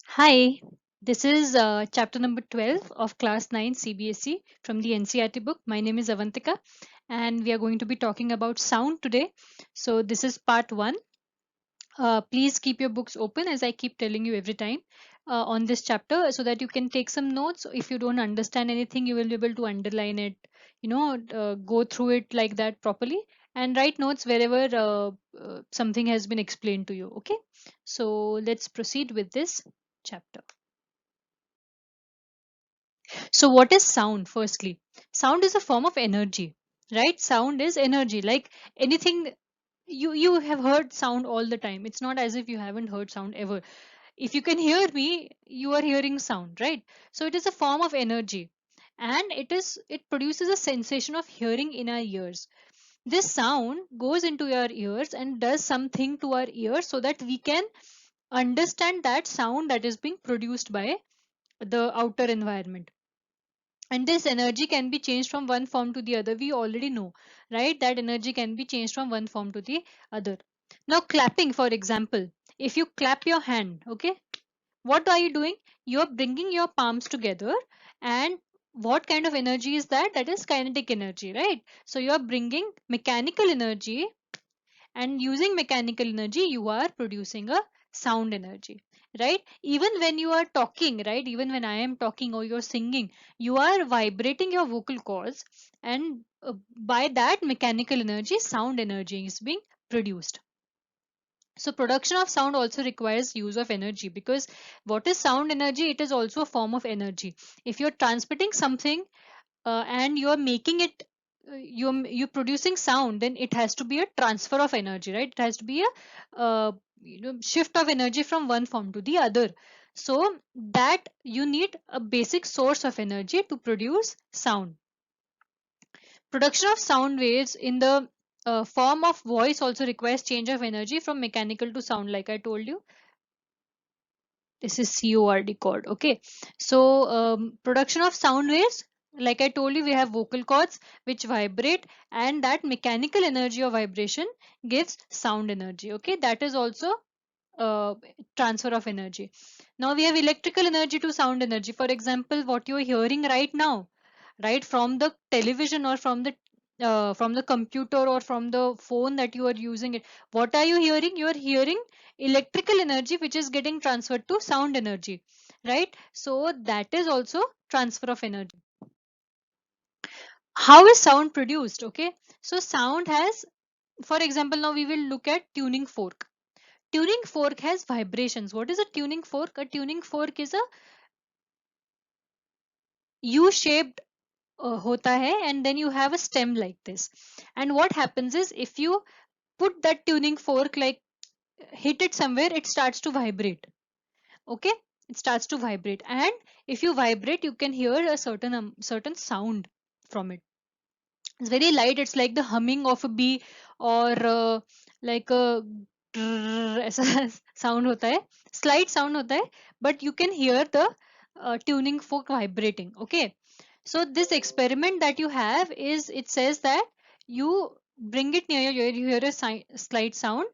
Hi, this is chapter number 12 of class 9 CBSE from the NCERT book. My name is Avantika and we are going to be talking about sound today. So this is part 1. Please keep your books open as I keep telling you every time on this chapter so that you can take some notes. If you don't understand anything, you will be able to underline it, go through it like that properly and write notes wherever something has been explained to you. Okay, so let's proceed with this chapter. So, what is sound? Firstly, sound is a form of energy, right? Sound is energy. Like anything, you have heard sound all the time. It's not as if you haven't heard sound ever. If you can hear me, you are hearing sound, right? So, it is a form of energy, and it produces a sensation of hearing in our ears. This sound goes into our ears and does something to our ears so that we can understand that sound that is being produced by the outer environment, and this energy can be changed from one form to the other. We already know, right, that energy can be changed from one form to the other. Now clapping, for example, if you clap your hand, okay, what are you doing? You're bringing your palms together, and what kind of energy is that? That is kinetic energy, right? So you're bringing mechanical energy, and using mechanical energy you are producing a sound energy, right? Even when you are talking, right, even when I am talking or you're singing, you are vibrating your vocal cords, and by that mechanical energy, sound energy is being produced. So production of sound also requires use of energy, because what is sound energy? It is also a form of energy. If you're transmitting something and you're making it, you're producing sound, then it has to be a transfer of energy, right? It has to be a shift of energy from one form to the other. So that you need a basic source of energy to produce sound. Production of sound waves in the form of voice also requires change of energy from mechanical to sound, like I told you. This is CORD chord. Okay. So production of sound waves, like I told you, we have vocal cords which vibrate, and that mechanical energy of vibration gives sound energy. Okay. That is also uh, transfer of energy. Now we have electrical energy to sound energy. For example, what you are hearing right now, right, from the television or from the computer or from the phone that you are using it, what are you hearing? You are hearing electrical energy which is getting transferred to sound energy, right? So that is also transfer of energy. How is sound produced? Okay, so sound has, for example, now we will look at tuning fork. Tuning fork has vibrations. What is a tuning fork? A tuning fork is a U-shaped hota hai, and then you have a stem like this. And what happens is, if you put that tuning fork, like hit it somewhere, it starts to vibrate. Okay, it starts to vibrate, and if you vibrate, you can hear a certain sound from it. It's very light. It's like the humming of a bee, or like a ऐसा sound होता है, slight sound होता है, but you can hear the tuning fork vibrating. Okay, so this experiment that you have is, it says that you bring it near your ear, you hear a slight sound.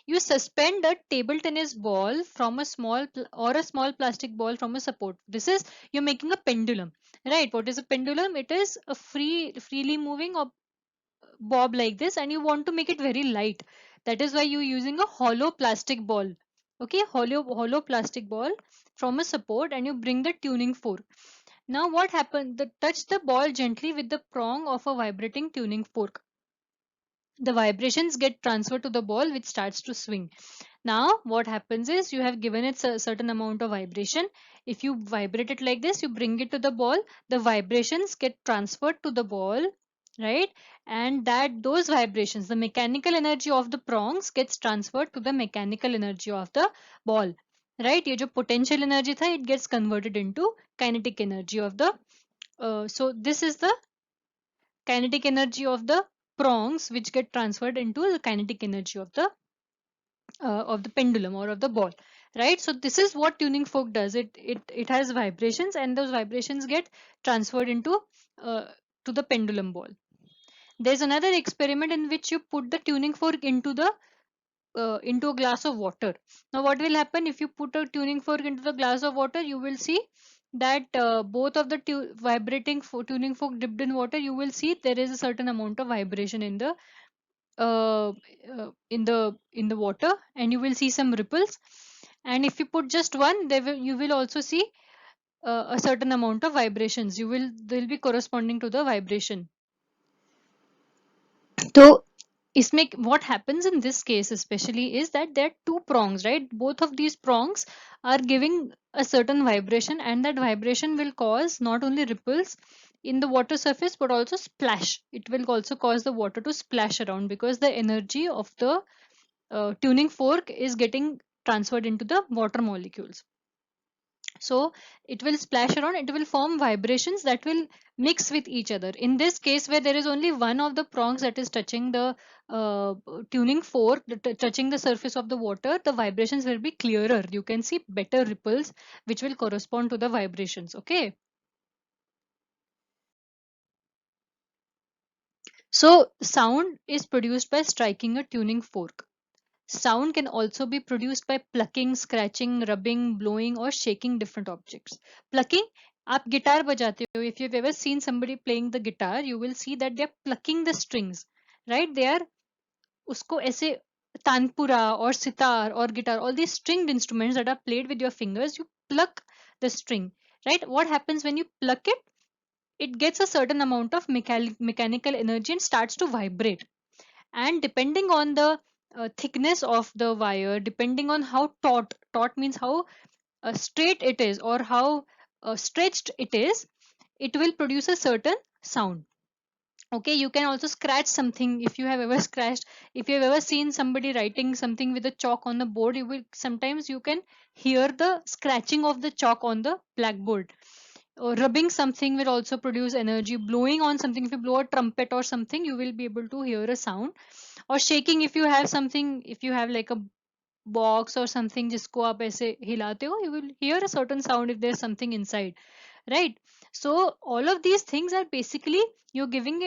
You suspend a table tennis ball from a or a small plastic ball from a support. This is, you're making a pendulum, right? What is a pendulum? It is a freely moving or bob like this, and you want to make it very light. That is why you're using a hollow plastic ball. Okay, hollow plastic ball from a support, and you bring the tuning fork. Now what happened? Touch the ball gently with the prong of a vibrating tuning fork. The vibrations get transferred to the ball, which starts to swing. Now what happens is, you have given it a certain amount of vibration. If you vibrate it like this, you bring it to the ball, the vibrations get transferred to the ball, right? And that those vibrations, the mechanical energy of the prongs gets transferred to the mechanical energy of the ball, right? ये जो potential energy था, it gets converted into kinetic energy of the so this is the kinetic energy of the prongs, which get transferred into the kinetic energy of the pendulum or of the ball, right? So this is what tuning fork does. It has vibrations, and those vibrations get transferred into uh, to the pendulum ball. There's another experiment in which you put the tuning fork into the into a glass of water. Now what will happen if you put a tuning fork into the glass of water? You will see that both of the vibrating tuning fork dipped in water, you will see there is a certain amount of vibration uh, in the water, and you will see some ripples. And if you put just one, you will also see a certain amount of vibrations. They'll be corresponding to the vibration. So इसमें what happens in this case especially is that there are two prongs, right? Both of these prongs are giving a certain vibration, and that vibration will cause not only ripples in the water surface but also splash. It will also cause the water to splash around because the energy of the tuning fork is getting transferred into the water molecules. So it will splash around, it will form vibrations that will mix with each other. In this case, where there is only one of the prongs that is touching the uh, tuning fork, touching the surface of the water, the vibrations will be clearer. You can see better ripples which will correspond to the vibrations. Okay. So sound is produced by striking a tuning fork. Sound can also be produced by plucking, scratching, rubbing, blowing, or shaking different objects. Plucking, आप guitar बजाते हो. If you've ever seen somebody playing the guitar, you will see that they're plucking the strings, right? They are उसको ऐसे tanpura or sitar or guitar, all these stringed instruments that are played with your fingers, you pluck the string, right? What happens when you pluck it? It gets a certain amount of mechanical energy and starts to vibrate. And depending on the thickness of the wire, depending on how taut means how straight it is or how stretched it is, it will produce a certain sound. Okay, you can also scratch something. If you have ever scratched, if you have ever seen somebody writing something with a chalk on the board, you will sometimes you can hear the scratching of the chalk on the blackboard. Rubbing something will also produce energy. Blowing on something, if you blow a trumpet or something, you will be able to hear a sound. Or shaking, if you have something, if you have like a box or something जिसको आप ऐसे हिलाते हो, you will hear a certain sound if there's something inside, right? So all of these things are basically you're giving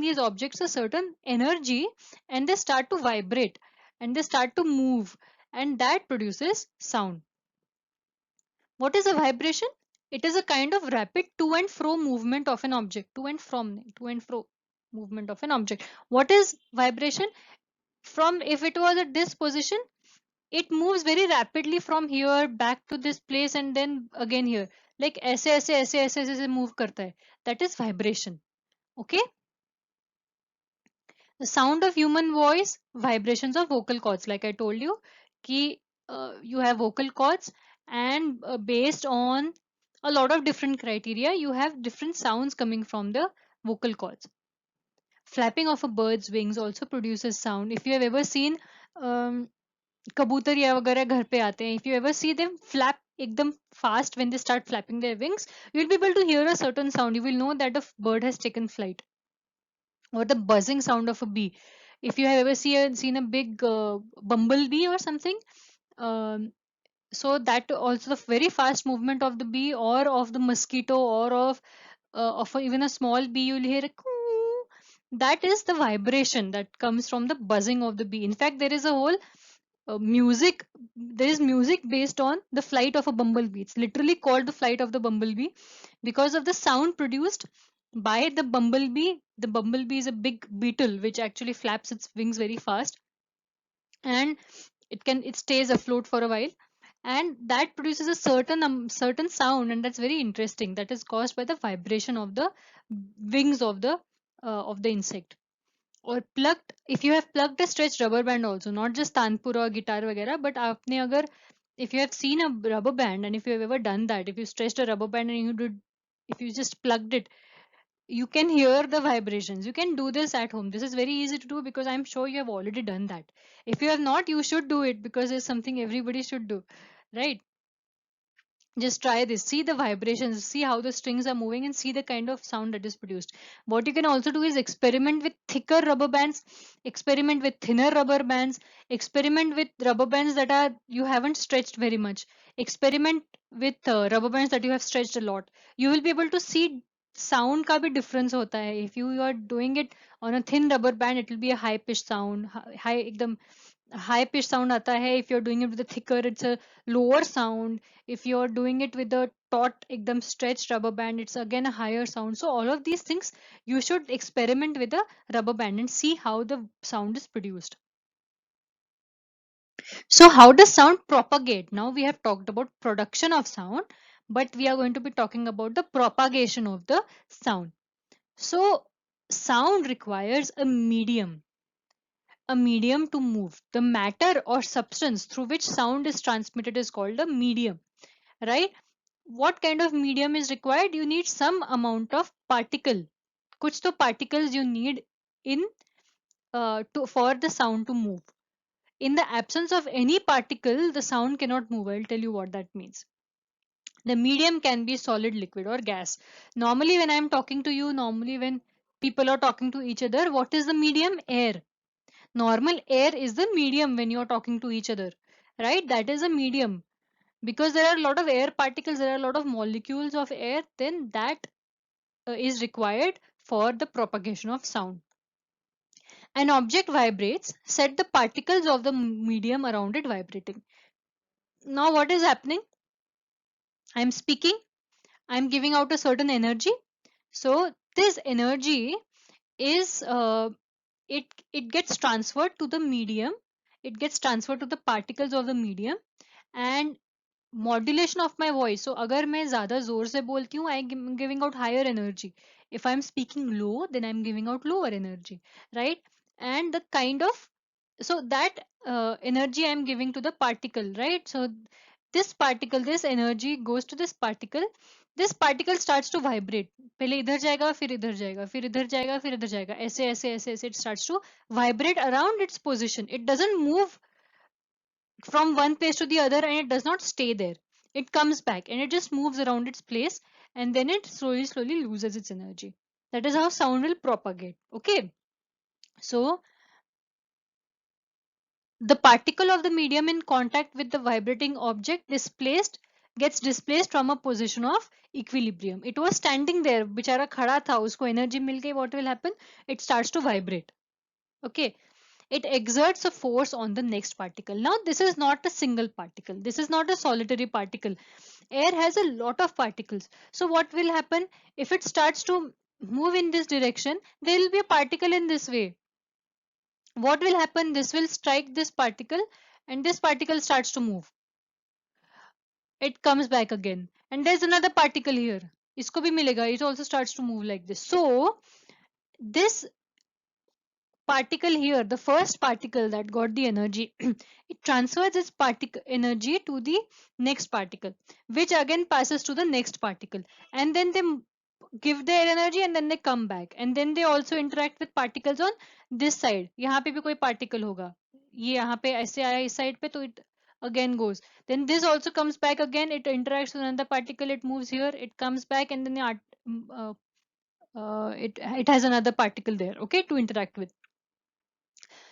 these objects a certain energy, and they start to vibrate and they start to move, and that produces sound. What is a vibration? It is a kind of rapid to and fro movement of an object. To and fro movement of an object. What is vibration? From, if it was at this position, it moves very rapidly from here back to this place and then again here, like ऐसे move करता है. That is vibration. Okay. The sound of human voice, vibrations of vocal cords, like I told you ki you have vocal cords, and based on a lot of different criteria, you have different sounds coming from the vocal cords. Flapping of a bird's wings also produces sound. If you have ever seen um, कबूतर या वगैरह घर पे आते हैं, if you ever see them flap एकदम fast, when they start flapping their wings, you will be able to hear a certain sound. You will know that the bird has taken flight. Or the buzzing sound of a bee. If you have ever seen a big bumblebee or something, um, so that also the very fast movement of the bee or of the mosquito or of even a small bee, you'll hear a coo. That is the vibration that comes from the buzzing of the bee. In fact, there is a whole music. There is music based on the flight of a bumblebee. It's literally called the flight of the bumblebee because of the sound produced by the bumblebee. The bumblebee is a big beetle which actually flaps its wings very fast, and it stays afloat for a while, and that produces a certain sound, and that's very interesting. That is caused by the vibration of the wings of the insect. और plucked, if you have plucked a stretched rubber band also, not just tanpura or guitar वगैरह, but आपने अगर, if you have seen a rubber band and if you have ever done that, if you stretched a rubber band and if you just plugged it, you can hear the vibrations. You can do this at home. This is very easy to do because I'm sure you have already done that. If you have not, you should do it because it's something everybody should do, right? Just try this, see the vibrations, see how the strings are moving, and see the kind of sound that is produced. What you can also do is experiment with thicker rubber bands, experiment with thinner rubber bands, experiment with rubber bands that are you haven't stretched very much, experiment with rubber bands that you have stretched a lot. You will be able to see sound का भी difference होता है. If you are doing it on a thin rubber band, it will be a high pitched sound, high एकदम high pitch sound आता है. If you are doing it with thicker it's a lower sound. If you are doing it with a taut एकदम stretched rubber band it's again a higher sound. So all of these things you should experiment with a rubber band and see how the sound is produced. So how does sound propagate? Now we have talked about production of sound, but we are going to be talking about the propagation of the sound. So sound requires a medium to move. The matter or substance through which sound is transmitted is called a medium, right? What kind of medium is required? You need some amount of particle. कुछ तो particles you need in to for the sound to move. In the absence of any particle, the sound cannot move. I'll tell you what that means. The medium can be solid, liquid, or gas. Normally, when I'm talking to you, normally when people are talking to each other, what is the medium? Air. Normal air is the medium when you're talking to each other, right? That is a medium. Because there are a lot of air particles, there are a lot of molecules of air, then that is required for the propagation of sound. An object vibrates, set the particles of the medium around it vibrating. Now, what is happening? I'm speaking, I'm giving out a certain energy. So, this energy is it gets transferred to the medium, it gets transferred to the particles of the medium, and modulation of my voice. So अगर मैं ज़्यादा ज़ोर से बोलती हूँ, I'm giving out higher energy. If I'm speaking low, then I'm giving out lower energy, right? And the kind of, so that energy I'm giving to the particle, right? So this particle, this energy goes to this particle. This particle starts to vibrate. पहले इधर जाएगा, फिर इधर जाएगा, फिर इधर जाएगा, फिर इधर जाएगा. ऐसे ऐसे ऐसे ऐसे it starts to vibrate around its position. It doesn't move from one place to the other and it does not stay there. It comes back and it just moves around its place, and then it slowly loses its energy. That is how sound will propagate. Okay. So the particle of the medium in contact with the vibrating object displaced gets displaced from a position of equilibrium. It was standing there, बेचारा खड़ा था, उसको energy मिल गई. What will happen? It starts to vibrate. Okay. It exerts a force on the next particle. Now, this is not a single particle. This is not a solitary particle. Air has a lot of particles. So, what will happen? If it starts to move in this direction, there will be a particle in this way. What will happen? This will strike this particle and this particle starts to move. It comes back again. And there's another particle here. Isko bhi milega. It also starts to move like this. So, this particle here, the first particle that got the energy, it transfers its particle energy to the next particle, which again passes to the next particle, and then they give their energy and then they come back, and then they also interact with particles on this side. यहाँ पे भी कोई particle होगा, ये यहाँ पे ऐसे आया इस side पे, तो it again goes. Then this also comes back again, it interacts with another particle, it moves here, it comes back, and then it has another particle there, okay, to interact with.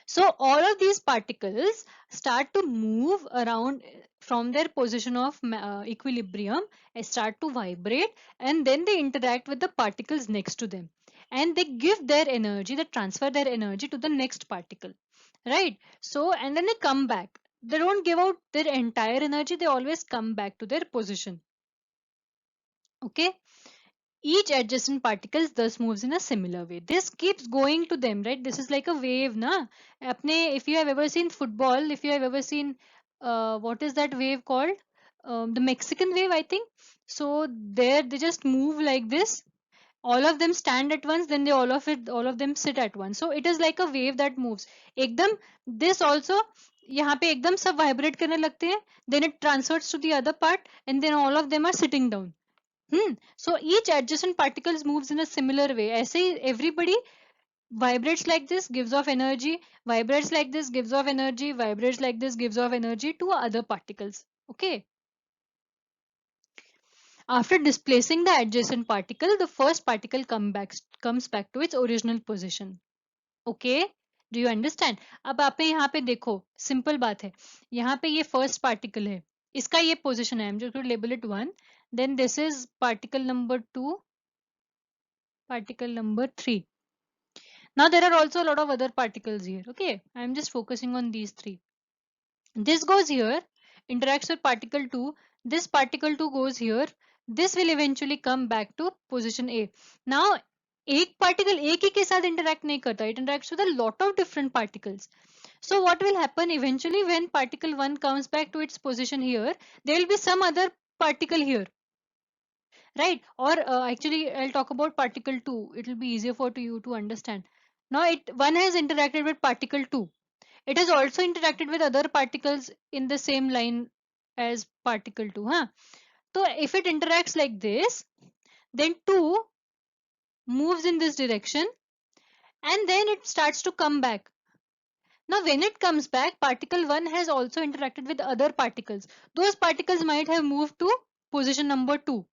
So all of these particles start to move around from their position of equilibrium, start to vibrate, and then they interact with the particles next to them. And they give their energy, they transfer their energy to the next particle. Right? So, and then they come back. They don't give out their entire energy, they always come back to their position. Okay? Each adjacent particles thus moves in a similar way. This keeps going to them, right? This is like a wave, na? If you have ever seen football, if you have ever seen what is that wave called? The Mexican wave, I think. So there they just move like this. All of them stand at once, then all of them sit at once. So it is like a wave that moves. एकदम this also यहाँ पे एकदम सब vibrate करने लगते हैं. Then it transfers to the other part, and then all of them are sitting down. So each adjacent particles moves in a similar way. ऐसे ही everybody vibrates like this, gives off energy, vibrates like this, gives off energy, vibrates like this, gives off energy to other particles. Okay. After displacing the adjacent particle, the first particle comes back to its original position. Okay. Do you understand? अब आप यहाँ पे देखो, simple बात है. यहाँ पे ये first particle है. इसका ये position है. I'm just going to label it 1. Then this is particle number 2. Particle number 3. Now there are also a lot of other particles here. Okay, I'm just focusing on these three. This goes here, interacts with particle 2. This particle 2 goes here. This will eventually come back to position A. Now एक particle एक ही के साथ interact नहीं करता, it interacts with a lot of different particles. So what will happen eventually when particle 1 comes back to its position here, there will be some other particle here, right? Or actually I'll talk about particle 2, it will be easier for you to understand. Now it one has interacted with particle 2, it has also interacted with other particles in the same line as particle 2, huh? So if it interacts like this, then 2 moves in this direction and then it starts to come back. Now when it comes back, particle 1 has also interacted with other particles. Those particles might have moved to position number 2,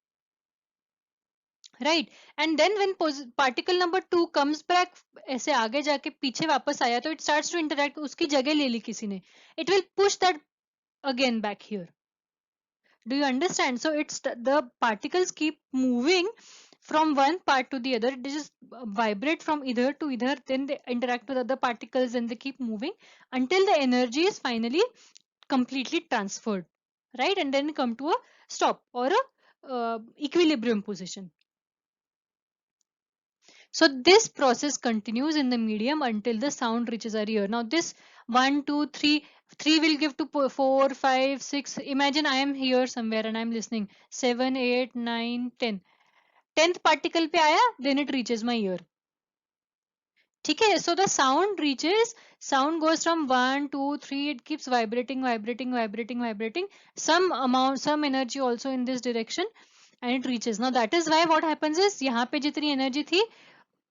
right? And then when particle number 2 comes back, ऐसे आगे जाके पीछे वापस आया, तो it starts to interact, उसकी जगह ले ली किसी ने. It will push that again back here. Do you understand? So it's the particles keep moving from one part to the other. They just vibrate from either to either, then they interact with other particles and they keep moving until the energy is finally completely transferred, right? And then come to a stop or a equilibrium position. So this process continues in the medium until the sound reaches our ear. Now this 1, 2, 3, 3 will give to 4, 5, 6. Imagine I am here somewhere and I am listening. 7, 8, 9, 10. 10th particle पे आया, then it reaches my ear. ठीक है, so the sound goes from 1, 2, 3, it keeps vibrating, vibrating, vibrating, vibrating. Some energy also in this direction and it reaches. Now that is why what happens is यहाँ पे जितनी energy थी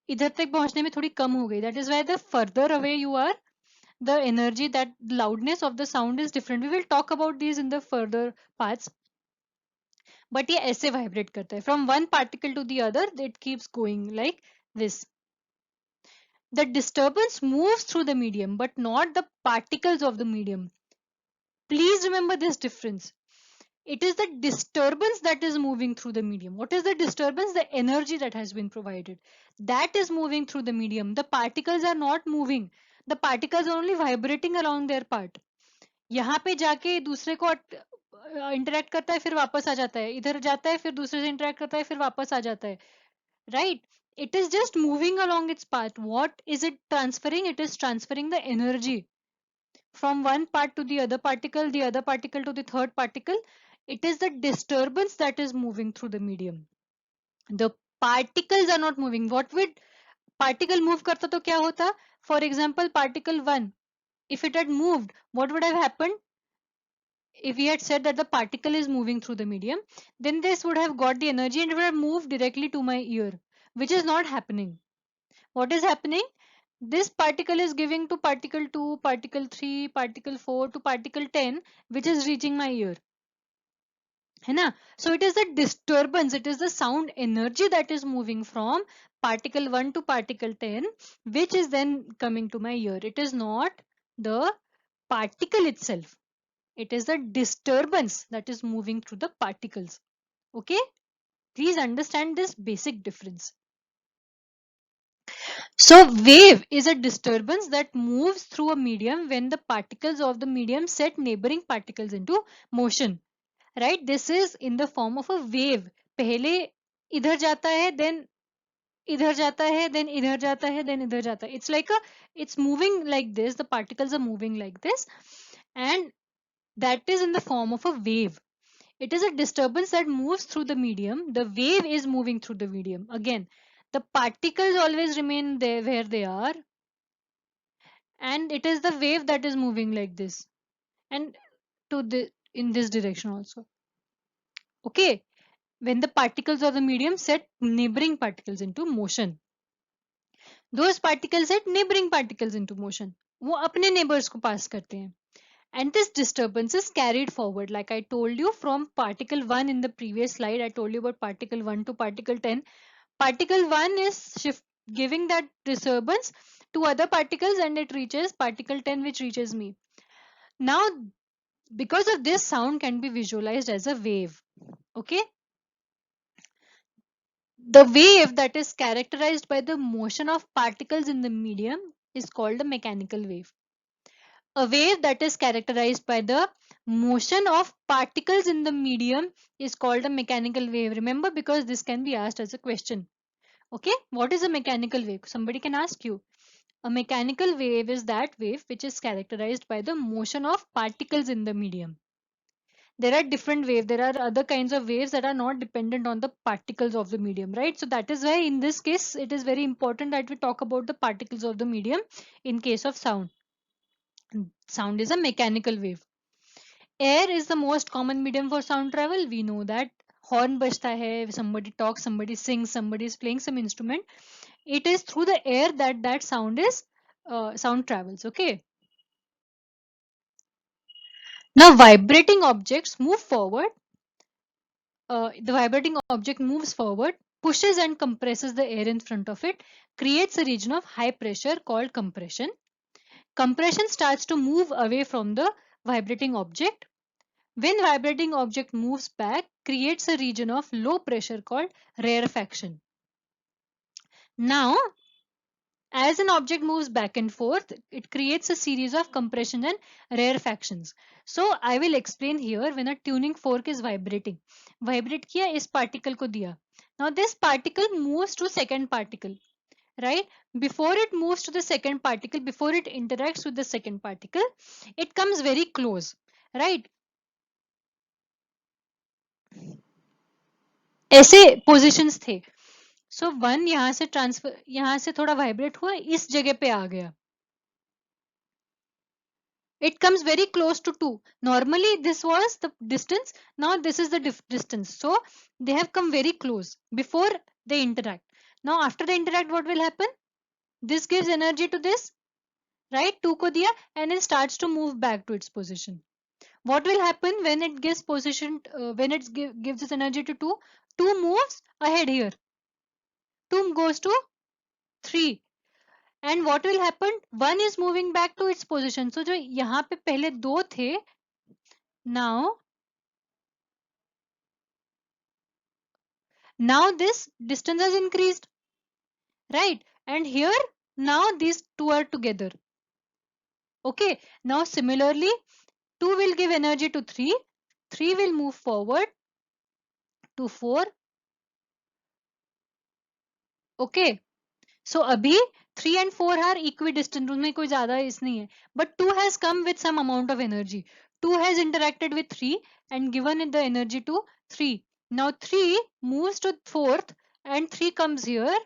इधर तक पहुंचने में थोड़ी कम हो गई. That is why the further away you are, the energy, that loudness of the sound is different. We will talk about these in the further parts. But ये ऐसे vibrate करता है. From one particle to the other, it keeps going like this. The disturbance moves through the medium, but not the particles of the medium. Please remember this difference. It is the disturbance that is moving through the medium. What is the disturbance? The energy that has been provided. That is moving through the medium. The particles are not moving. The particles are only vibrating along their part. यहाँ पे जाके दूसरे को interact करता है फिर वापस आ जाता है, इधर जाता है फिर दूसरे से इंटरेक्ट करता है फिर वापस आ जाता है, right? It is just moving along its path. What is it transferring? It is transferring the energy from one part to the other particle to the third particle. It is the disturbance that is moving through the medium. The particles are not moving. What would particle move करता तो क्या होता? For example, particle 1, if it had moved, what would have happened? If we had said that the particle is moving through the medium, then this would have got the energy and it would have moved directly to my ear, which is not happening. What is happening? This particle is giving to particle 2, particle 3, particle 4 to particle 10, which is reaching my ear. है ना? So it is the disturbance, it is the sound energy that is moving from particle 1 to particle 10, which is then coming to my ear. It is not the particle itself. It is the disturbance that is moving through the particles. Okay? Please understand this basic difference. So wave is a disturbance that moves through a medium when the particles of the medium set neighboring particles into motion. Right? This is in the form of a wave. पहले इधर जाता है, then इधर जाता है, then इधर जाता है, then इधर जाता है. It's moving like this. The particles are moving like this, and that is in the form of a wave. It is a disturbance that moves through the medium. The wave is moving through the medium. Again, the particles always remain there where they are, and it is the wave that is moving like this and to the in this direction also. Okay, when the particles of the medium set neighboring particles into motion, those particles set neighboring particles into motion. वो अपने neighbors को pass करते हैं. And this disturbance is carried forward, like I told you, from particle 1 in the previous slide. I told you about particle 1 to particle 10. Particle 1 is giving that disturbance to other particles and it reaches particle 10, which reaches me. Now, because of this, sound can be visualized as a wave. Okay? The wave that is characterized by the motion of particles in the medium is called a mechanical wave. A wave that is characterized by the motion of particles in the medium is called a mechanical wave. Remember, because this can be asked as a question. Okay, what is a mechanical wave? Somebody can ask you. A mechanical wave is that wave which is characterized by the motion of particles in the medium. There are different waves. There are other kinds of waves that are not dependent on the particles of the medium, right? So that is why in this case, it is very important that we talk about the particles of the medium in case of sound. Sound is a mechanical wave. Air is the most common medium for sound travel. We know that. Horn bajta hai, somebody talks, somebody sings, somebody is playing some instrument. It is through the air that sound travels. Okay. Now vibrating objects move forward. The vibrating object moves forward, pushes and compresses the air in front of it, creates a region of high pressure called compression. Compression starts to move away from the vibrating object. When vibrating object moves back, creates a region of low pressure called rarefaction. Now, as an object moves back and forth, it creates a series of compression and rarefactions. So I will explain here when a tuning fork is vibrating. Vibrate किया इस particle को दिया. Now this particle moves to second particle, right? Before it moves to the second particle, before it interacts with the second particle, it comes very close, right? ऐसे positions थे. So one यहाँ से transfer, यहाँ से थोड़ा vibrate हुआ, इस जगह पे आ गया. It comes very close to 2. Normally this was the distance, now this is the distance. So they have come very close before they interact. Now after they interact, what will happen? This gives energy to this, right? 2 ko diya, and it starts to move back to its position. What will happen when it gives position, when it gives its energy to 2? 2 moves ahead here. 2 goes to 3. And what will happen? 1 is moving back to its position. So जो यहाँ पे पहले 2 थे, now this distance has increased, right? And here now these two are together. Okay, now similarly 2 will give energy to 3, 3 will move forward to 4. Okay, so abhi 3 and 4 are equidistant, उनमें कोई ज़्यादा इस नहीं है, but 2 has come with some amount of energy. 2 has interacted with 3 and given it the energy to 3. Now 3 moves to 4th and 3 comes here,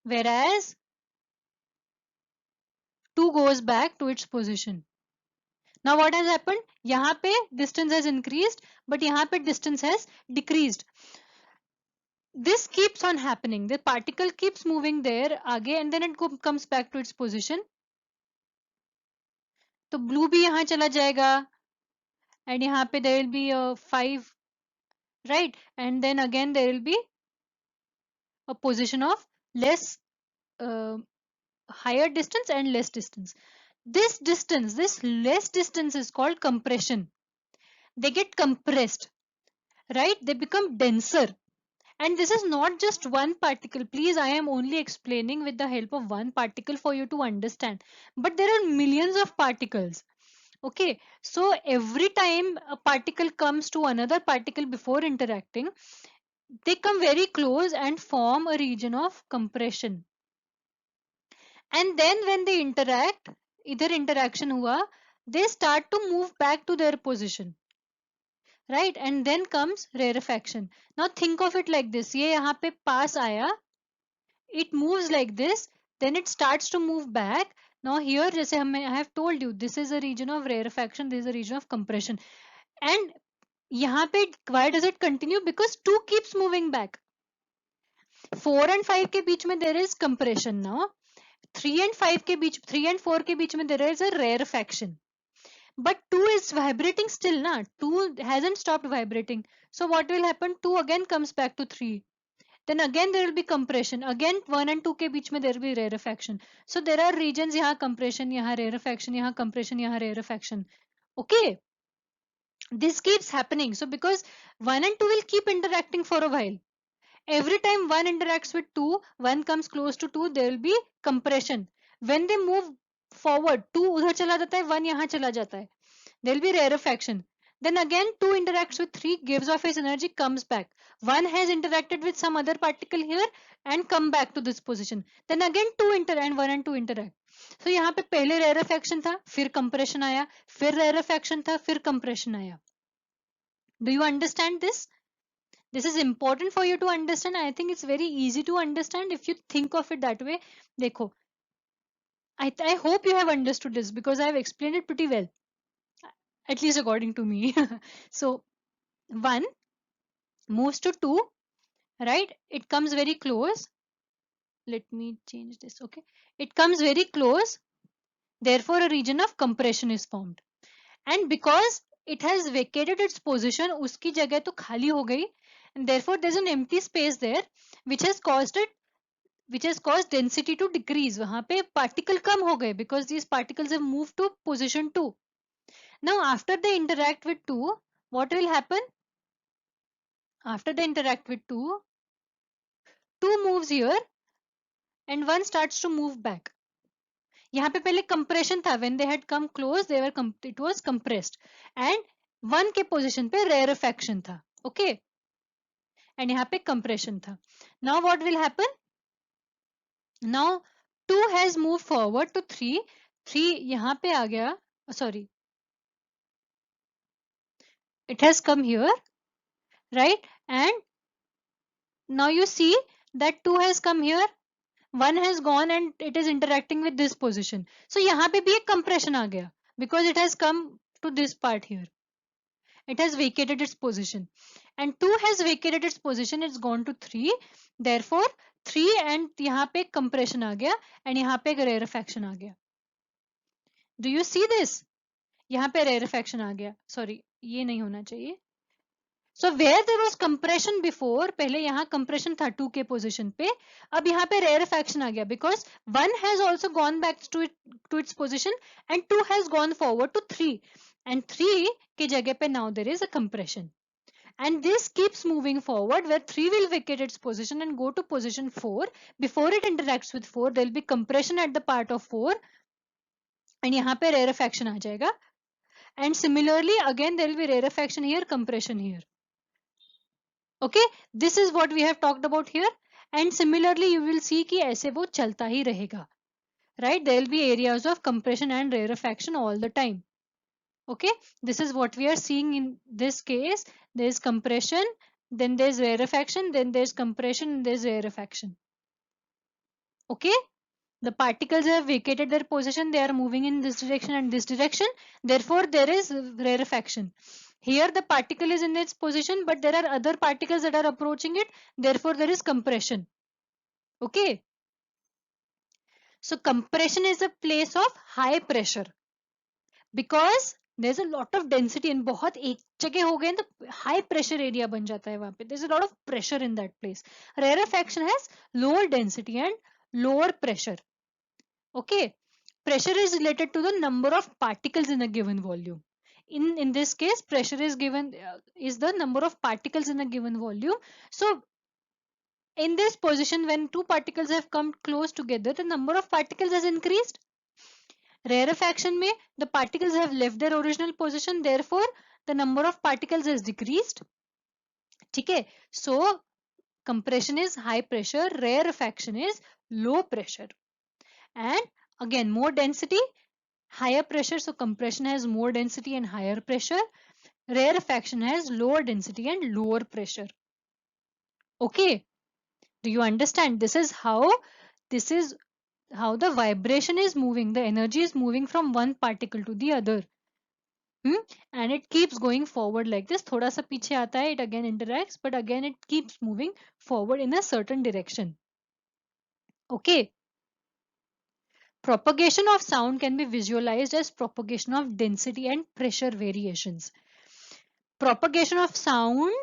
whereas 2 goes back to its position. Now what has happened? यहाँ पे distance has increased, but यहाँ पे distance has decreased. This keeps on happening. The particle keeps moving there आगे and then it comes back to its position. तो blue भी यहाँ चला जाएगा and यहाँ पे there will be a 5, right? And then again there will be a position of less uh, higher distance and less distance. This distance, this less distance is called compression. They get compressed, right? They become denser. And this is not just one particle. Please, I am only explaining with the help of one particle for you to understand. But there are millions of particles. Okay, so every time a particle comes to another particle before interacting, they come very close and form a region of compression. And then when they interact, either interaction hua, they start to move back to their position. Right, and then comes rarefaction. Now think of it like this. ये यहाँ पे पास आया, it moves like this, then it starts to move back. Now here जैसे I have told you, this is a region of rarefaction, this is a region of compression. And यहाँ पे why does it continue? Because 2 keeps moving back. 4 and 5 के बीच में there is compression now. 3 and 5 के बीच, 3 and 4 के बीच में there is a rarefaction. But 2 is vibrating still, na? 2 hasn't stopped vibrating. So what will happen? 2 again comes back to 3. Then again there will be compression. Again 1 and 2 के बीच में there will be rarefaction. So there are regions यहाँ compression, यहाँ rarefaction, यहाँ compression, यहाँ rarefaction. Okay. This keeps happening. So because 1 and 2 will keep interacting for a while. Every time 1 interacts with 2, 1 comes close to 2, there will be compression. When they move forward, 2 उधर चला जाता है, 1 यहाँ चला जाता है. There will be rarefaction. Then again 2 interacts with 3, gives off its energy, comes back. 1 has interacted with some other particle here and come back to this position. Then again 2 interact, 1 and 2 interact. So यहाँ पे पहले rarefaction था, फिर compression आया, फिर rarefaction था, फिर compression आया. Do you understand this? This is important for you to understand. I think it's very easy to understand if you think of it that way. देखो, I hope you have understood this because I have explained it pretty well, at least according to me. So 1 moves to 2, right? It comes very close. Let me change this. Okay, it comes very close, therefore a region of compression is formed, and because it has vacated its position, उसकी जगह तो खाली हो गई, and therefore there's an empty space there which has caused density to decrease. वहां पे particle कम हो गए because these particles have moved to position 2. Now after they interact with 2, what will happen? After they interact with 2, 2 moves here and 1 starts to move back. यहाँ पे पहले compression था, when they had come close it was compressed, and 1 के position पे rarefaction था. Okay, and यहाँ पे compression था. Now what will happen? Now 2 has moved forward to 3. 3 यहाँ पे आ गया, sorry, it has come here, right? And now you see that 2 has come here, 1 has gone and it is interacting with this position. So यहाँ पे भी एक compression आ गया because it has come to this part here. It has vacated its position, and 2 has vacated its position, it's gone to 3. Therefore 3 and यहाँ पे compression आ गया and यहाँ पे rarefaction आ गया. Do you see this? यहाँ पे rarefaction आ गया, sorry ये नहीं होना चाहिए. So where there was compression before, पहले यहाँ compression था 2 के position पे, अब यहाँ पे rarefaction आ गया because 1 has also gone back to its position and 2 has gone forward to 3, and 3 के जगह पे now there is a compression, and this keeps moving forward where 3 will vacate its position and go to position 4. Before it interacts with 4, there will be compression at the part of 4 and यहाँ पे rarefaction आ जाएगा, and similarly again there will be rarefaction here, compression here. Okay, this is what we have talked about here, and similarly you will see कि ऐसे वो चलता ही रहेगा, right? There will be areas of compression and rarefaction all the time. Okay, this is what we are seeing in this case. There is compression, then there is rarefaction, then there is compression, and there is rarefaction. Okay, the particles have vacated their position, they are moving in this direction and this direction, therefore there is rarefaction. Here the particle is in its position, but there are other particles that are approaching it, therefore there is compression. Okay, so compression is a place of high pressure because there's a lot of density and बहुत एक जगह हो गए तो high pressure area बन जाता है वहां पे, there's a lot of pressure in that place. Rarefaction has lower density and lower pressure. Okay, pressure is related to the number of particles in a given volume. In this case, pressure is given is the number of particles in a given volume. So in this position, when two particles have come close together, the number of particles has increased. Rarefaction में the particles have left their original position, therefore the number of particles has decreased. ठीक है, so compression is high pressure, rarefaction is low pressure, and again more density, higher pressure, so compression has more density and higher pressure, rarefaction has lower density and lower pressure. Okay, do you understand? This is how the vibration is moving, the energy is moving from one particle to the other. And it keeps going forward like this. थोड़ा सा पीछे आता है, it again interacts, but again it keeps moving forward in a certain direction. Okay. Propagation of sound can be visualized as propagation of density and pressure variations. Propagation of sound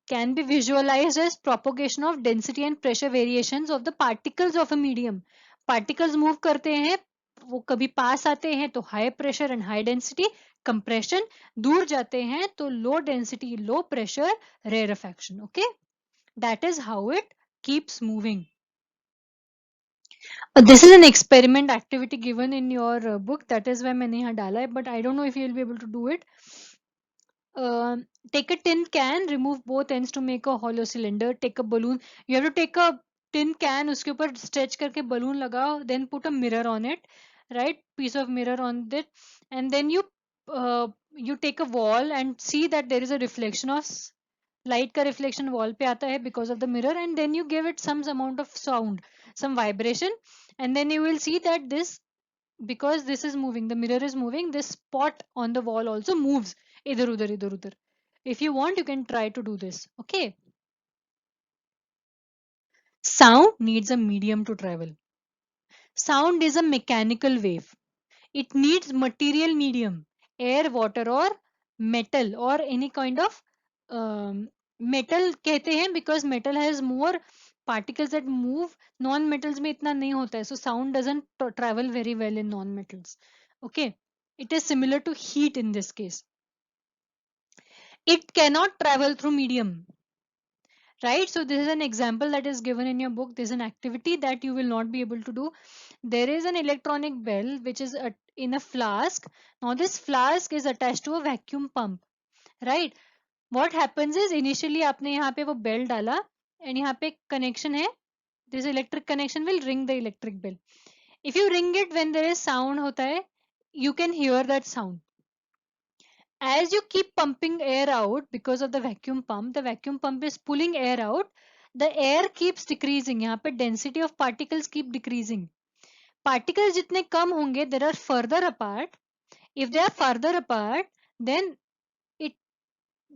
can be visualized as propagation of density and pressure variations of the particles of a medium. Particles move करते हैं, वो कभी पास आते हैं तो high pressure and high density, compression, दूर जाते हैं तो low density, low pressure, rarefaction. Okay, that is how it keeps moving. This is an experiment activity given in your book. That is why मैंने यहाँ डाला है. But I don't know if you will be able to do it. Take a tin can, remove both ends to make a hollow cylinder. Take a balloon. You have to take a tin can, उसके ऊपर stretch करके balloon लगाओ. Then put a mirror on it, right? Piece of mirror on it, and then you take a wall and see that there is a reflection of light का reflection wall पे आता है because of the mirror, and then you give it some amount of sound, some vibration, and then you will see that this, because this is moving, the mirror is moving, this spot on the wall also moves idhar udhar idhar udhar. If you want, you can try to do this. Okay. Sound needs a medium to travel. Sound is a mechanical wave. It needs material medium, air, water, or metal, or any kind of metal कहते हैं because metal has more particles that move. Non metals में इतना नहीं होता है, so sound doesn't travel very well in non metals. Okay, it is similar to heat in this case. It cannot travel through medium, right? So this is an example that is given in your book. This is an activity that you will not be able to do. There is an electronic bell which is in a flask. Now this flask is attached to a vacuum pump, right? What happens is initially आपने यहाँ पे वो bell डाला and यहाँ पे connection है. This electric connection will ring the electric bell. If you ring it when there is sound होता है, you can hear that sound. As you keep pumping air out because of the vacuum pump is pulling air out, the air keeps decreasing. यहाँ पे density of particles keep decreasing. Particles जितने कम होंगे, they are further apart. If they are further apart, then it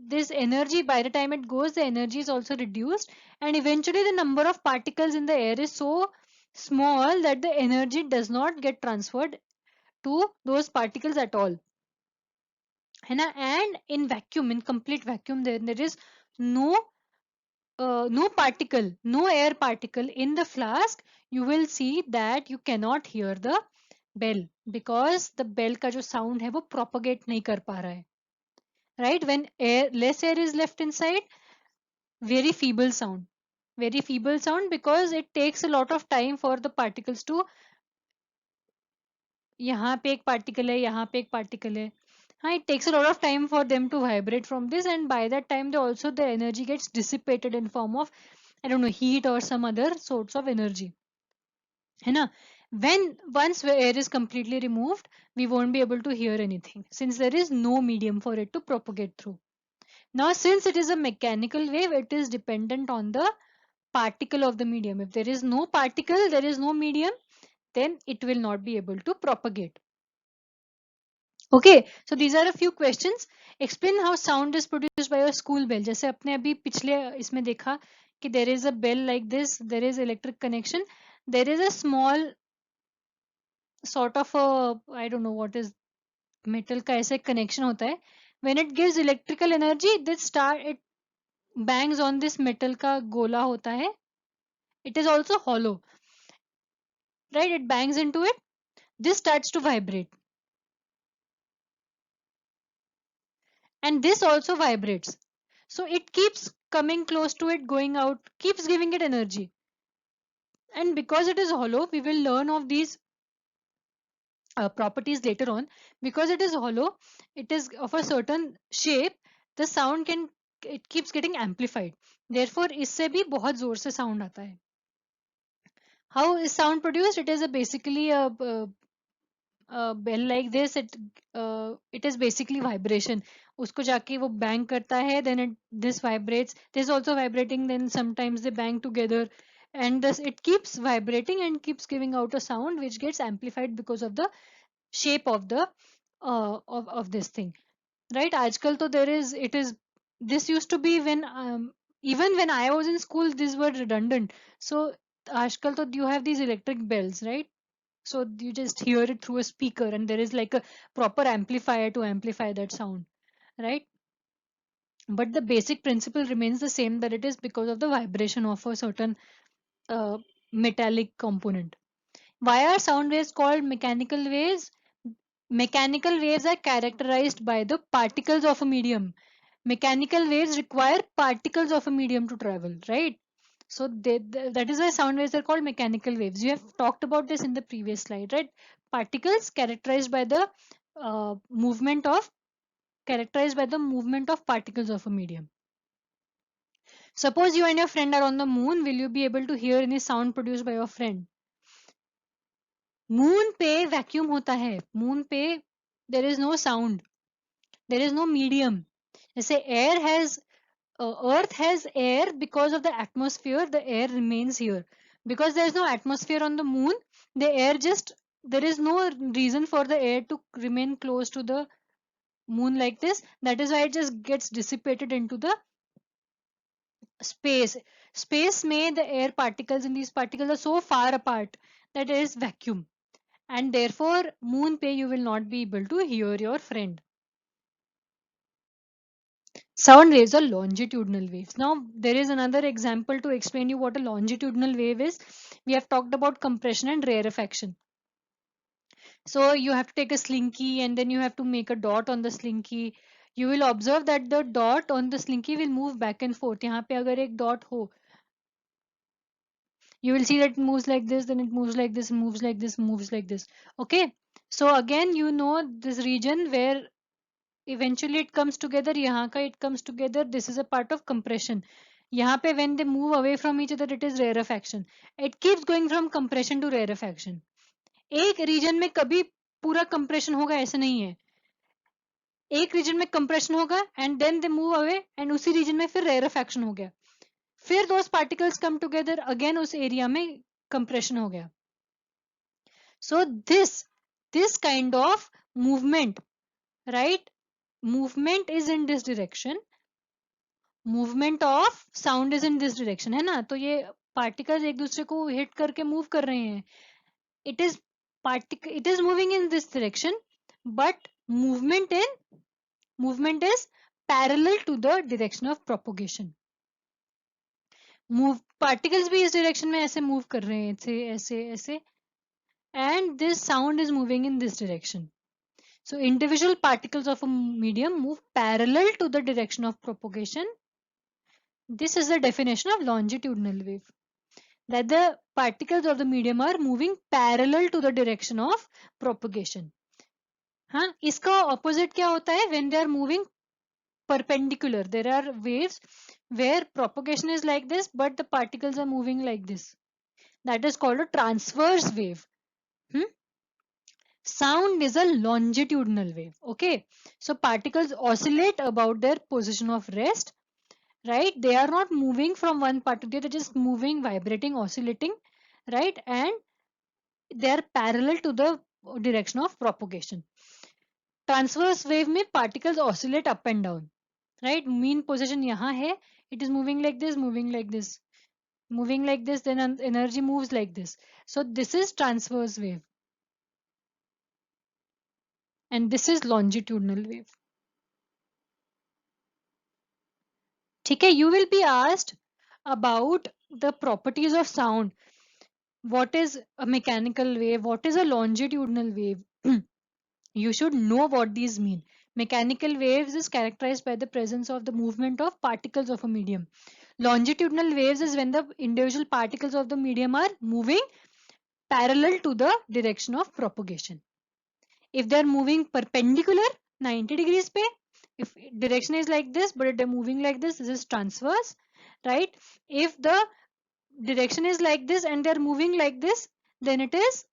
this energy, by the time it goes, the energy is also reduced, and eventually the number of particles in the air is so small that the energy does not get transferred to those particles at all. And in vacuum, in complete vacuum, there is no no particle, no air particle in the flask. You will see that you cannot hear the bell because the bell का जो sound है वो propagate नहीं कर पा रहा है, right? When less air is left inside, very feeble sound, very feeble sound, because it takes a lot of time for the particles to, यहाँ पे एक particle है, यहाँ पे एक particle है. It takes a lot of time for them to vibrate from this, and by that time the energy gets dissipated in form of, I don't know, heat or some other sorts of energy. है ना? When once the air is completely removed, we won't be able to hear anything since there is no medium for it to propagate through. Now, since it is a mechanical wave, it is dependent on the particle of the medium. If there is no particle, there is no medium, then it will not be able to propagate. Okay, so these are a few questions. Explain how sound is produced by a school bell. जैसे अपने अभी पिछले इसमें देखा कि there is a bell like this, there is electric connection, there is a small sort of a, I don't know what is, metal का ऐसे connection होता है. When it gives electrical energy, it bangs on this metal का गोला होता है. It is also hollow, right? It bangs into it. This starts to vibrate, and this also vibrates. So it keeps coming close to it, going out, keeps giving it energy. And because it is hollow, we will learn of these properties later on. Because it is hollow, it is of a certain shape, the sound can, it keeps getting amplified. Therefore इससे भी बहुत जोर से sound आता है. How is sound produced? It is basically a bell like this. It is basically vibration. उसको जाके वो bang करता है, then this vibrates. This is also vibrating. Then sometimes they bang together, and this it keeps vibrating and keeps giving out a sound which gets amplified because of the shape of the of this thing, right? आजकल तो there is, it is, this used to be when even when I was in school, these were redundant. So आजकल तो you have these electric bells, right? So you just hear it through a speaker, and there is like a proper amplifier to amplify that sound, right? But the basic principle remains the same, that it is because of the vibration of a certain metallic component. Why are sound waves called mechanical waves? Mechanical waves are characterized by the particles of a medium. Mechanical waves require particles of a medium to travel, right? So that is why sound waves are called mechanical waves. You have talked about this in the previous slide, right? Particles characterized by the movement of particles of a medium. Suppose you and your friend are on the moon, will you be able to hear any sound produced by your friend? Moon पे vacuum होता है, moon पे there is no sound, there is no medium. जैसे air has earth has air, because of the atmosphere the air remains here. Because there is no atmosphere on the moon, the air just, there is no reason for the air to remain close to the moon like this. That is why it just gets dissipated into the space may the air particles in these particles are so far apart that there is vacuum, and therefore moon pe you will not be able to hear your friend. Sound waves are longitudinal waves. Now there is another example to explain you what a longitudinal wave is. We have talked about compression and rarefaction. So you have to take a slinky and then you have to make a dot on the slinky. You will observe that the dot on the slinky will move back and forth. यहाँ पे अगर एक dot हो, you will see that it moves like this, then it moves like this, moves like this, moves like this. Okay. So again, you know this region where eventually it comes together. यहाँ का it comes together. This is a part of compression. यहाँ पे when they move away from each other, it is rarefaction. It keeps going from compression to rarefaction. एक reason में कभी पूरा compression होगा ऐसा नहीं है. एक रीजन में कंप्रेशन होगा and then they move away and उसी रीजन में फिर रेयरफैक्शन हो गया, फिर those particles come together again उस एरिया में कंप्रेशन हो गया. So this kind of movement, right, movement is in this direction, movement of sound is in this direction, है ना. तो ये पार्टिकल्स एक दूसरे को हिट करके मूव कर रहे हैं. It is moving in this direction, but movement is parallel to the direction of propagation. Move particles भी इस डायरेक्शन में ऐसे मूव कर रहे हैं, ऐसे ऐसे ऐसे, and this sound is moving in this direction. So individual particles of a medium move parallel to the direction of propagation. This is the definition of longitudinal wave, that the particles of the medium are moving parallel to the direction of propagation. हाँ, इसका opposite क्या होता है? When they are moving perpendicular, there are waves where propagation is like this but the particles are moving like this. That is called a transverse wave. Sound is a longitudinal wave. Okay, so particles oscillate about their position of rest, right? They are not moving from one part to the other, just moving, vibrating, oscillating, right? And they are parallel to the direction of propagation. Transverse wave में particles oscillate up and down, right? Mean position यहाँ है, it is moving like this, moving like this, moving like this, then energy moves like this. So this is transverse wave and this is longitudinal wave. ठीक है, you will be asked about the properties of sound. What is a mechanical wave? What is a longitudinal wave? You should know what these mean. Mechanical waves is characterized by the presence of the movement of particles of a medium. Longitudinal waves is when the individual particles of the medium are moving parallel to the direction of propagation. If they are moving perpendicular 90 degrees pe, if direction is like this but they're moving like this is transverse, right? If the direction is like this and they're moving like this, then it is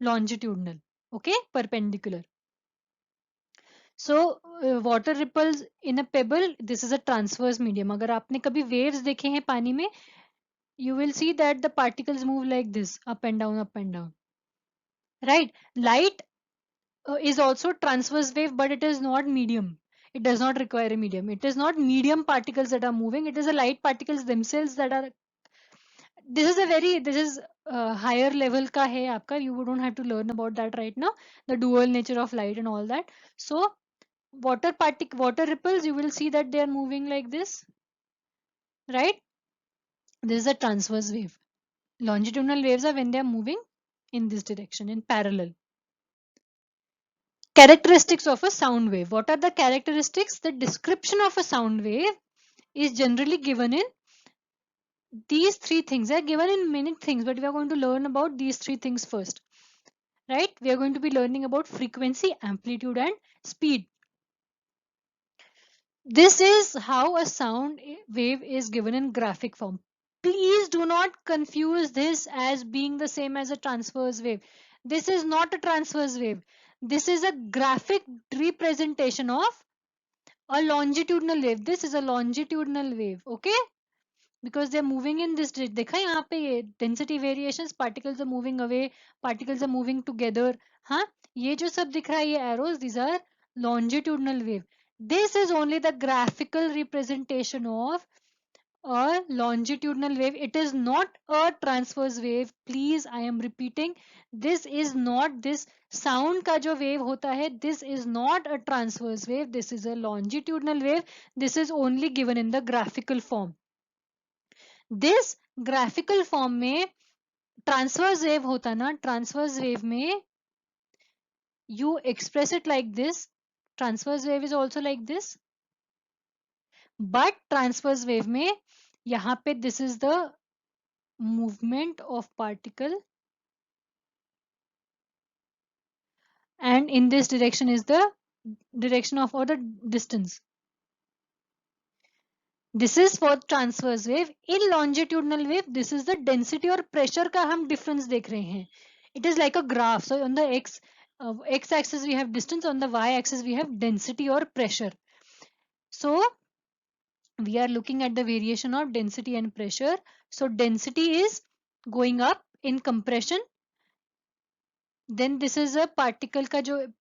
longitudinal. Okay, perpendicular. So water ripples in a pebble, this is a transverse medium. अगर आपने कभी waves देखे हैं पानी में, you will see that the particles move like this, up and down, up and down. Right? Light is also transverse wave, but it is not medium. It does not require a medium. It is not medium particles that are moving. It is the light particles themselves that are. This is higher level का है आपका. You don't have to learn about that right now. The dual nature of light and all that. So water ripples, you will see that they are moving like this, right? This is a transverse wave. Longitudinal waves are when they are moving in this direction in parallel. Characteristics of a sound wave. What are the characteristics? The description of a sound wave is generally given in these three things are given in many things, but we are going to learn about these three things first, right? We are going to be learning about frequency, amplitude, and speed. This is how a sound wave is given in graphic form. Please do not confuse this as being the same as a transverse wave. This is not a transverse wave. This is a graphic representation of a longitudinal wave. This is a longitudinal wave, okay? Because they're moving in this direction. देखा यहाँ पे ये density variations, particles are moving away, particles are moving together. हाँ, ये जो सब दिख रहा है ये arrows, these are longitudinal wave. This is only the graphical representation of a longitudinal wave. It is not a transverse wave. Please, I am repeating, this is not this sound का जो wave होता है, this is not a transverse wave. This is a longitudinal wave. This is only given in the graphical form. This graphical form में transverse wave होता ना, transverse wave में you express it like this. Transverse wave is also like this. But transverse wave में यहाँ पे this is the movement of particle, and in this direction is the direction of or the distance. This is for transverse wave. In longitudinal wave, this is the density और pressure का हम difference देख रहे हैं. It is like a graph. So on the x axis we have distance, on the y axis we have density or pressure. So we are looking at the variation of density and pressure. So density is going up in compression. Then this is a particle का जो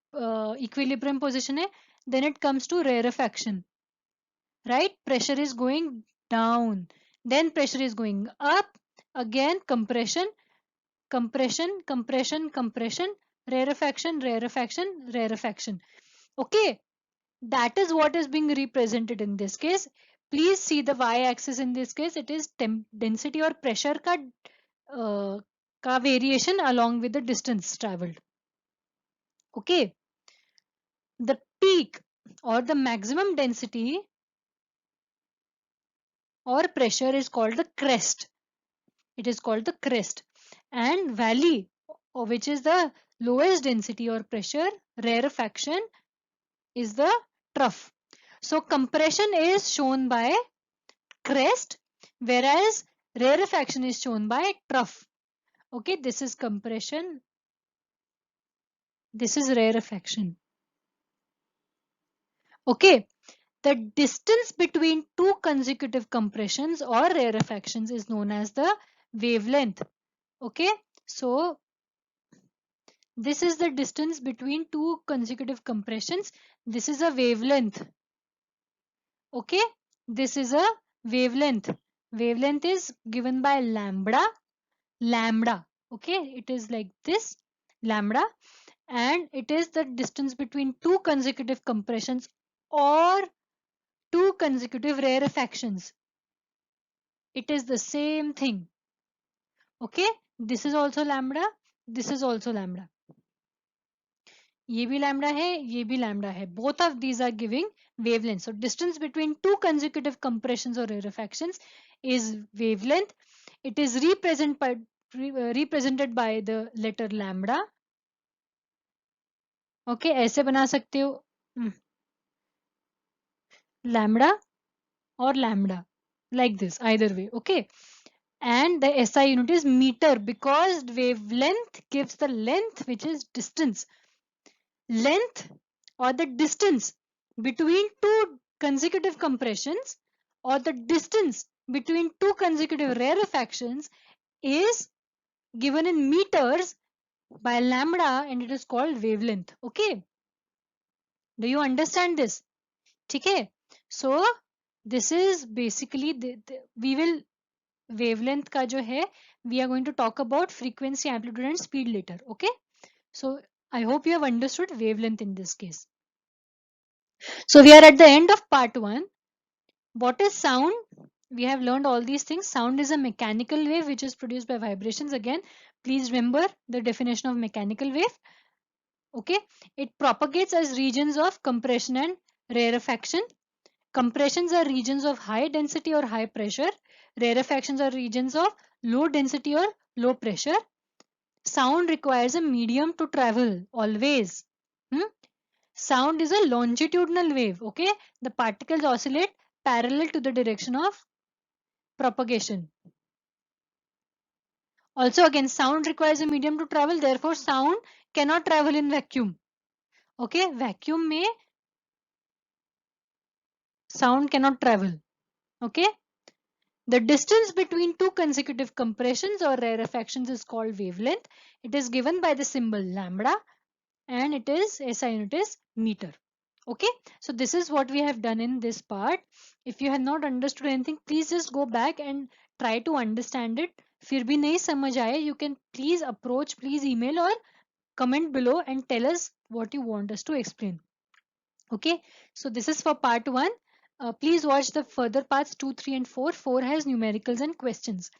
equilibrium position है. Then it comes to rarefaction. Right? Pressure is going down. Then pressure is going up. Again compression, compression, compression, compression, rarefaction, rarefaction, rarefaction. Okay, that is what is being represented in this case. Please see the y-axis in this case. It is density or pressure ka variation along with the distance traveled. Okay, the peak or the maximum density or pressure is called the crest. It is called the crest. And valley, which is the lowest density or pressure, rarefaction, is the trough. So compression is shown by crest, whereas rarefaction is shown by trough. Okay, this is compression. This is rarefaction. Okay, the distance between two consecutive compressions or rarefactions is known as the wavelength. Okay, so this is the distance between two consecutive compressions. This is a wavelength. Okay, this is a wavelength. Wavelength is given by lambda. Lambda. Okay, it is like this, lambda, and it is the distance between two consecutive compressions or two consecutive rarefactions. It is the same thing. Okay, this is also lambda, this is also lambda. ये भी lambda है, ये भी lambda है. Both of these are giving wavelength. So distance between two consecutive compressions or rarefactions is wavelength. It is represented by the letter lambda. Okay, ऐसे बना सकते हो lambda or lambda, like this, either way. Okay, and the SI unit is meter because wavelength gives the length, which is distance. Length or the distance between two consecutive compressions or the distance between two consecutive rarefactions is given in meters by lambda, and it is called wavelength. Okay, do you understand this? Okay, so this is basically we will wavelength का जो है, we are going to talk about frequency, amplitude and speed later. Okay, so I hope you have understood wavelength in this case. So we are at the end of part 1. What is sound? We have learned all these things. Sound is a mechanical wave which is produced by vibrations. Again, please remember the definition of mechanical wave. Okay, it propagates as regions of compression and rarefaction. Compressions are regions of high density or high pressure. Rarefactions are regions of low density or low pressure. Sound requires a medium to travel always. Hmm? Sound is a longitudinal wave. Okay, the particles oscillate parallel to the direction of propagation. Also, again, sound requires a medium to travel. Therefore, sound cannot travel in vacuum. Okay, vacuum may sound cannot travel. Okay, the distance between two consecutive compressions or rarefactions is called wavelength. It is given by the symbol lambda, and it is SI unit is meter. Okay, so this is what we have done in this part. If you have not understood anything, please just go back and try to understand it. फिर भी नहीं समझ आए, you can please approach, please email or comment below and tell us what you want us to explain. Okay, so this is for part 1. Please watch the further parts 2, 3 and 4. 4 has numericals and questions.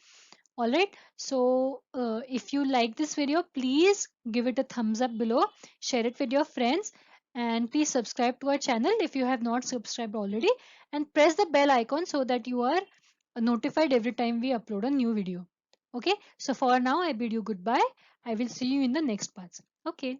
Alright, so if you like this video, please give it a thumbs up below, share it with your friends, and please subscribe to our channel if you have not subscribed already, and press the bell icon so that you are notified every time we upload a new video. Okay, so for now I bid you goodbye. I will see you in the next parts. Okay.